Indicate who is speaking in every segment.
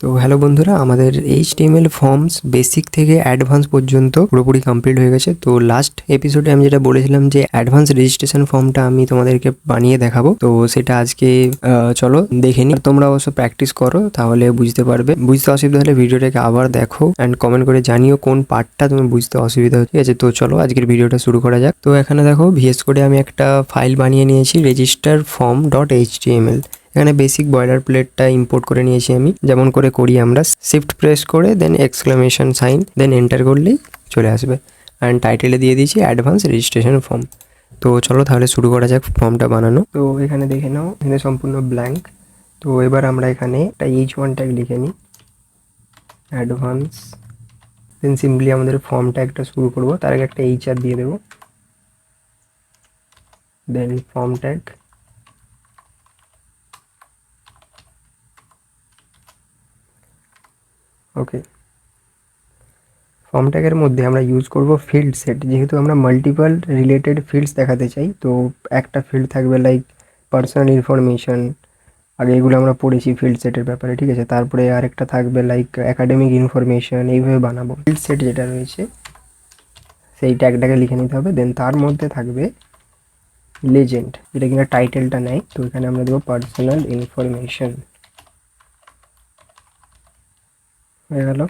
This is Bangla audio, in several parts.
Speaker 1: তো হ্যালো বন্ধুরা, আমাদের HTML ফর্মস বেসিক থেকে অ্যাডভান্স পর্যন্ত পুরোপুরি কমপ্লিট হয়ে গেছে। তো লাস্ট এপিসোডে আমি যেটা বলেছিলাম যে অ্যাডভান্স রেজিস্ট্রেশন ফর্মটা আমি তোমাদেরকে বানিয়ে দেখাবো। তো সেটা আজকে চলো দেখে নিই। তোমরা অবশ্য প্র্যাকটিস করো, তাহলে বুঝতে পারবে। বুঝতে অসুবিধা হলে ভিডিওটাকে আবার দেখো অ্যান্ড কমেন্ট করে জানিও কোন পার্টটা তুমি বুঝতে অসুবিধা হচ্ছে। ঠিক আছে, তো চলো আজকের ভিডিওটা শুরু করা যাক। তো এখানে দেখো VS কোডে আমি একটা ফাইল বানিয়ে নিয়েছি, register_form.html। এখানে বেসিক বয়লার প্লেটটা ইম্পোর্ট করে নিয়েছি আমি, যেমন করে করি আমরা। শিফট প্রেস করে দেন এক্সক্লামেশন সাইন দেন এন্টার করলেই চলে আসবে। অ্যান্ড টাইটেলে দিয়ে দিয়েছি অ্যাডভান্স রেজিস্ট্রেশন ফর্ম। তো চলো তাহলে শুরু করা যাক ফর্মটা বানানো। তো এখানে দেখে নাও, এখানে সম্পূর্ণ ব্ল্যাঙ্ক। তো এবার আমরা এখানে একটা H1 ট্যাগ লিখে নিই, অ্যাডভান্স। দেন সিম্পলি আমাদের ফর্মটা একটা শুরু করব, তার আগে একটা HR দিয়ে দেবো। দেন ফর্ম ট্যাগ, ওকে। ফর্ম ট্যাগের মধ্যে আমরা ইউজ করব ফিল্ড সেট, যেহেতু আমরা মাল্টিপল রিলেটেড ফিল্ডস দেখাতে চাই। তো একটা ফিল্ড থাকবে লাইক পার্সোনাল ইনফরমেশন, আগে এগুলো আমরা পড়েছি ফিল্ড সেটের ব্যাপারে, ঠিক আছে। তারপরে আরেকটা থাকবে লাইক একাডেমিক ইনফরমেশন, এইভাবে বানাবো। ফিল্ড সেট যেটা রয়েছে সেই ট্যাগটাকে লিখে নিতে হবে। দেন তার মধ্যে থাকবে লেজেন্ড, যেটা কিনা টাইটেলটা নেয়। তো এখানে আমরা দেবো পার্সোনাল ইনফরমেশন, হয়ে গেল।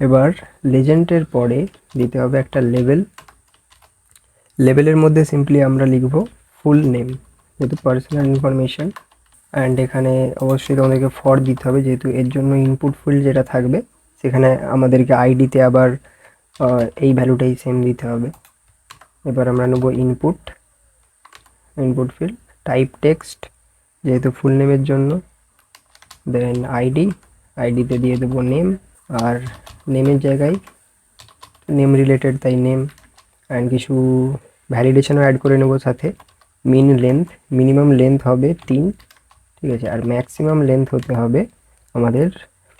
Speaker 1: এবার লেজেন্ডের পরে দিতে হবে একটা লেভেল। লেভেলের মধ্যে সিম্পলি আমরা লিখব ফুল নেম, যেহেতু পার্সোনাল ইনফরমেশন। অ্যান্ড এখানে অবশ্যই তোমাদেরকে ফর দিতে হবে, যেহেতু এর জন্য ইনপুট ফিল্ড যেটা থাকবে সেখানে আমাদেরকে আইডিতে আবার এই ভ্যালুটাই সেম দিতে হবে। এবার আমরা নেব ইনপুট ফিল্ড, টাইপ টেক্সট যেহেতু ফুল নেমের জন্য। দেন আইডিতে দিয়ে দেবো নেম, আর নেমের জায়গায় নেম রিলেটেড তাই নেম। অ্যান্ড কিছু ভ্যালিডেশনও অ্যাড করে নেব সাথে। মিনিমাম লেন্থ হবে 3, ঠিক আছে। আর ম্যাক্সিমাম লেন্থ হতে হবে আমাদের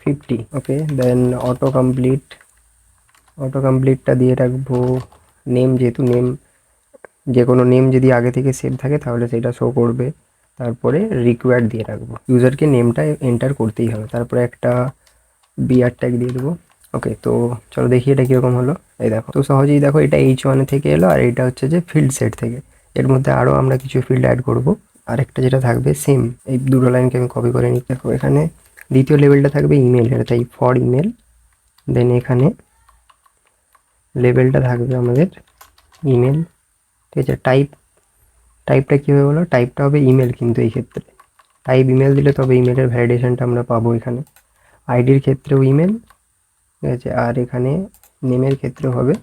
Speaker 1: 50, ওকে। দেন অটো কমপ্লিটটা দিয়ে রাখবো নেম, যেহেতু নেম যে কোনো নেম যদি আগে থেকে সেভ থাকে তাহলে সেটা শো করবে। তারপরে রিকোয়ার্ড দিয়ে রাখবো, ইউজারকে নেমটা এন্টার করতেই হবে। তারপরে একটা বিআর ট্যাগ দিয়ে দেবো, ওকে। তো চলো দেখি এটা কীরকম হলো। এই দেখো, তো সহজেই দেখো এটা H1 থেকে এলো, আর এটা হচ্ছে যে ফিল্ড সেট থেকে। এর মধ্যে আরও আমরা কিছু ফিল্ড অ্যাড করব। আরেকটা যেটা থাকবে সেম, এই দুটো লাইনকে আমি কপি করে নিই। দেখো এখানে দ্বিতীয় লেভেলটা থাকবে ইমেলের, তাই ফর ইমেল। দেন এখানে লেভেলটা থাকবে আমাদের ইমেল, ঠিক আছে। টাইপটা কী হবে বলো, টাইপটা হবে ইমেল, কিন্তু এই ক্ষেত্রে টাইপ ইমেল দিলে তবে ইমেলের ভ্যালিডেশনটা আমরা পাবো এখানে। আইডির ক্ষেত্রেও ইমেল, ঠিক আছে। আর এখানে নেমের ক্ষেত্রেও হবে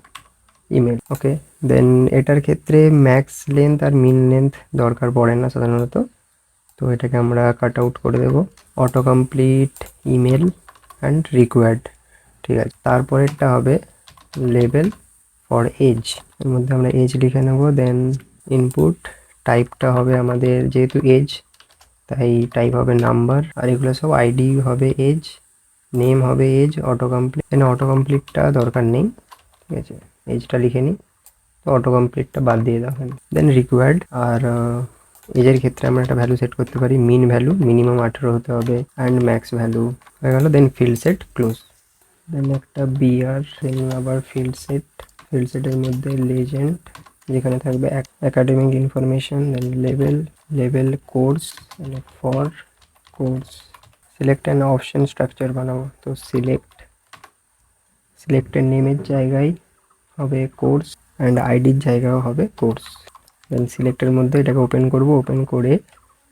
Speaker 1: ইমেল, ওকে। দেন এটার ক্ষেত্রে ম্যাক্স লেন্থ আর মিন লেন্থ দরকার পড়ে না সাধারণত, তো এটাকে আমরা কাট আউট করে দেবো। Auto complete email and required, ঠিক আছে। তারপরেরটা হবে লেভেল ফর এজ, এর মধ্যে আমরা এজ লিখে নেব। দেন ইনপুট টাইপটা হবে আমাদের, যেহেতু এজ তাই টাইপ হবে নাম্বার, আর এগুলো সব আইডি হবে এজ, নেম হবে এজ, অটো কমপ্লিট। এখানে অটো কমপ্লিটটা দরকার নেই, ঠিক আছে। এজটা লিখে নিই, তো অটো কমপ্লিটটা বাদ দিয়ে দাও। দেন রিকোয়ার্ড, আর এজের ক্ষেত্রে আমরা একটা ভ্যালু সেট করতে পারি, মিন ভ্যালু মিনিমাম 18 হতে হবে, অ্যান্ড ম্যাক্স ভ্যালু হয়ে গেল। দেন ফিল্ড সেট ক্লোজ। দেন একটা বিআর, দেন আবার ফিল্ড সেটের মধ্যে লেজেন্ড, যেখানে থাকবে academic information. Then level course, for course. Select an option structure বানাবো, তো সিলেক্টের নেমের জায়গায় হবে কোর্স, অ্যান্ড আইডির জায়গাও হবে কোর্স। দেন সিলেক্টের মধ্যে এটাকে ওপেন করব, ওপেন করে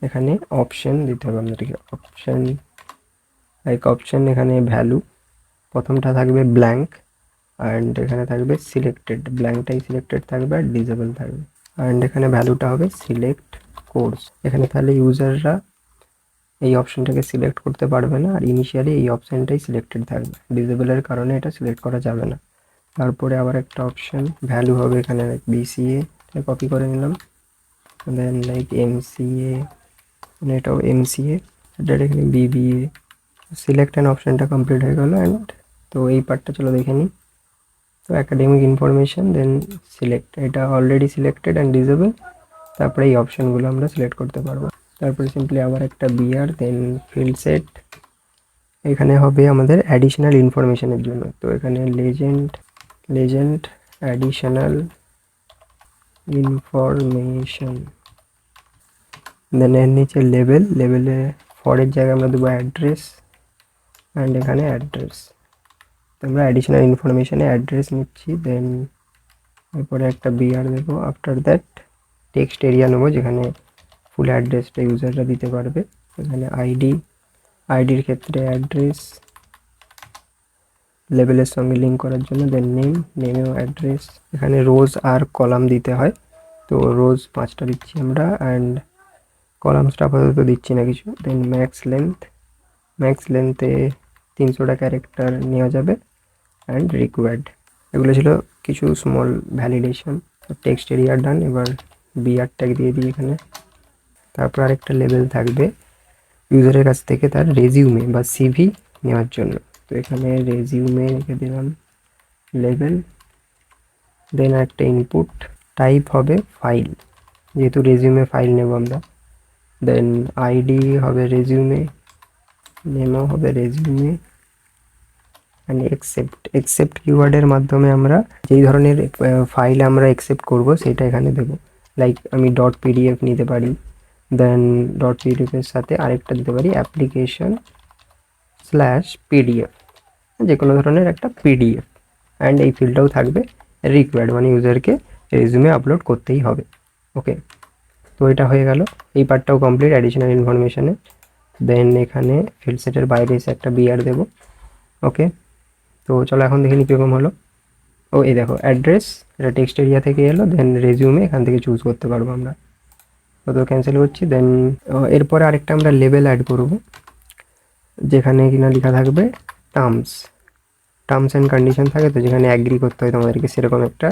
Speaker 1: এখানে অপশন দিতে হবে আমাদেরকে। অপশন এখানে ভ্যালু প্রথমটা থাকবে ব্ল্যাঙ্ক, অ্যান্ড এখানে থাকবে সিলেক্টেড, ব্ল্যাঙ্কটাই সিলেক্টেড থাকবে আর ডিসেবল থাকবে। অ্যান্ড এখানে ভ্যালুটা হবে সিলেক্ট কোর্স। এখানে তাহলে ইউজাররা এই অপশনটাকে সিলেক্ট করতে পারবে না, আর ইনিশিয়ালি এই অপশনটাই সিলেক্টেড থাকবে, ডিসেবলের কারণে এটা সিলেক্ট করা যাবে না। তারপরে আবার একটা অপশন ভ্যালু হবে এখানে BCA, কপি করে নিলাম। দেন লাইক MCA, এটাও MCA, এটা এখানে BBA। সিলেক্ট অ্যান্ড অপশনটা কমপ্লিট হয়ে গেল। অ্যান্ড তো এই পার্টটা চলো দেখে নিই। তো একাডেমিক ইনফরমেশন, দেন সিলেক্ট, এটা অলরেডি সিলেক্টেড অ্যান্ড ডিসেবল। তারপরে এই অপশনগুলো আমরা সিলেক্ট করতে পারবো। তারপরে সিম্পলি আবার একটা বিআর, দেন ফিল্ড সেট, এখানে হবে আমাদের অ্যাডিশনাল ইনফরমেশনের জন্য। তো এখানে লেজেন্ড অ্যাডিশনাল ইনফরমেশন, দেন এর নিচে লেভেলে ফরের জায়গায় আমরা দেবো অ্যাড্রেস, অ্যান্ড এখানে অ্যাড্রেস। তো আমরা অ্যাডিশনাল ইনফরমেশনে অ্যাড্রেস নিচ্ছি, দেন এরপরে একটা বিআর দেবো। আফটার দ্যাট টেক্সট এরিয়া নেবো যেখানে ফুল অ্যাড্রেসটা ইউজাররা দিতে পারবে। এখানে আইডির ক্ষেত্রে অ্যাড্রেস, লেভেলের সঙ্গে লিঙ্ক করার জন্য, দেন নেমেও অ্যাড্রেস। এখানে রোজ আর কলাম দিতে হয়, তো রোজ 5টা দিচ্ছি আমরা, অ্যান্ড কলামসটা আপাতত দিচ্ছি না কিছু। দেন ম্যাক্স লেন্থে 300টা ক্যারেক্টার নেওয়া যাবে, অ্যান্ড রিকোয়ার্ড। এগুলো ছিল কিছু স্মল ভ্যালিডেশন। টেক্সট এরিয়া ডান। এবার বিআর ট্যাগ দিয়ে দিই এখানে। তারপর আরেকটা লেভেল থাকবে ইউজারের কাছ থেকে তার রেজিউমে বা সিভি নেওয়ার জন্য। তো এখানে রেজিউমে রেখে দিলাম লেভেল, দেন একটা ইনপুট, টাইপ হবে ফাইল, যেহেতু রেজিউমে ফাইল নেব আমরা। দেন আইডি হবে রেজিউমে, নেমও হবে রেজিউমে, অ্যান্ড এক্সেপ্ট কিওয়ার্ডের মাধ্যমে আমরা যেই ধরনের ফাইল আমরা অ্যাকসেপ্ট করব সেটা এখানে দেবো। লাইক আমি ডট পিডিএফ নিতে পারি, দেন ডট পিডিএফের সাথে আরেকটা দিতে পারি application/pdf, যে কোনো ধরনের একটা পিডিএফ। অ্যান্ড এই ফিল্ডটাও থাকবে রিকোয়ার্ড, মানে ইউজারকে রেজিউমে আপলোড করতেই হবে। ওকে, তো এটা হয়ে গেল, এই পার্টটাও কমপ্লিট অ্যাডিশনাল ইনফরমেশনে। দেন এখানে ফিল্ড সেটের বাইরে এসে একটা বিআর দেবো। ওকে, তো চলো এখন দেখে নিই কীরকম হলো। ও এই দেখো অ্যাড্রেস, এটা টেক্সট এরিয়া থেকে এলো, দেন রেজিউমে এখান থেকে চুজ করতে পারবো আমরা। তো ক্যান্সেল করছি। দেন এরপরে আরেকটা আমরা লেভেল অ্যাড করবো, যেখানে কিনা লেখা থাকবে টার্মস অ্যান্ড কন্ডিশন থাকে, তো যেখানে অ্যাগ্রি করতে হয় তোমাদেরকে, সেরকম একটা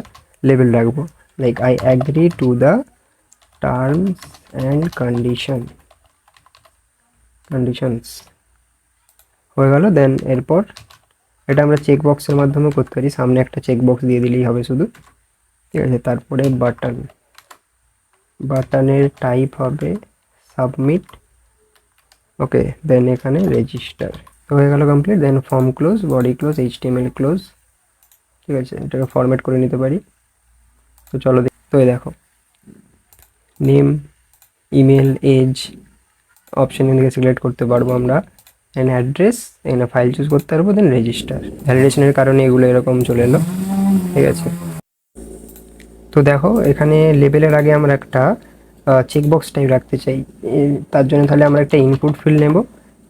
Speaker 1: লেভেল রাখবো। Like I agree to the terms and conditions হয়ে গেল। দেন এরপর এটা আমরা চেক বক্সের মাধ্যমে করতে পারি, সামনে একটা চেক বক্স দিয়ে দিলেই হবে শুধু, ঠিক আছে। তারপরে বাটনের টাইপ হবে সাবমিট। ওকে, দেন এখানে রেজিস্টার। তো হয়ে গেল complete. Then form close, body close, HTML close, ঠিক আছে। এটাকে ফরম্যাট করে নিতে পারি। তো চলো তো এই দেখো নেম, ইমেল, এজ অপশন থেকে সিলেক্ট করতে পারবো আমরা, এন্ড অ্যাড্রেস, এখানে ফাইল চুজ করতে পারবো, দেন রেজিস্টার। ভ্যালিডেশনের কারণে এগুলো এরকম চলে এলো, ঠিক আছে। তো দেখো এখানে লেবেলের আগে আমরা একটা চেকবক্স টাইপ রাখতে চাই, তার জন্য তাহলে আমরা একটা ইনপুট ফিল্ড নেব,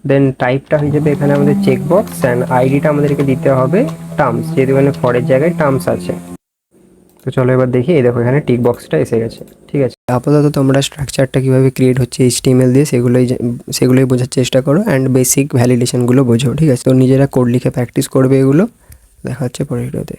Speaker 1: দেন টাইপটা হয়ে যাবে এখানে আমাদের চেকবক্স, অ্যান্ড আইডিটা আমাদেরকে দিতে হবে টার্মস, যেহেতু এখানে ফরের জায়গায় টার্মস আছে। তো চলো এবার দেখি, এই দেখো এখানে টিক বক্সটা এসে গেছে, ঠিক আছে। আপাতত তোমরা স্ট্রাকচারটা কীভাবে ক্রিয়েট হচ্ছে HTML দিয়ে সেগুলোই বোঝার চেষ্টা করো, অ্যান্ড বেসিক ভ্যালিডেশনগুলো বোঝো, ঠিক আছে। তো নিজেরা কোড লিখে প্র্যাকটিস করবে, এগুলো দেখা হচ্ছে পরের ভিডিওতে।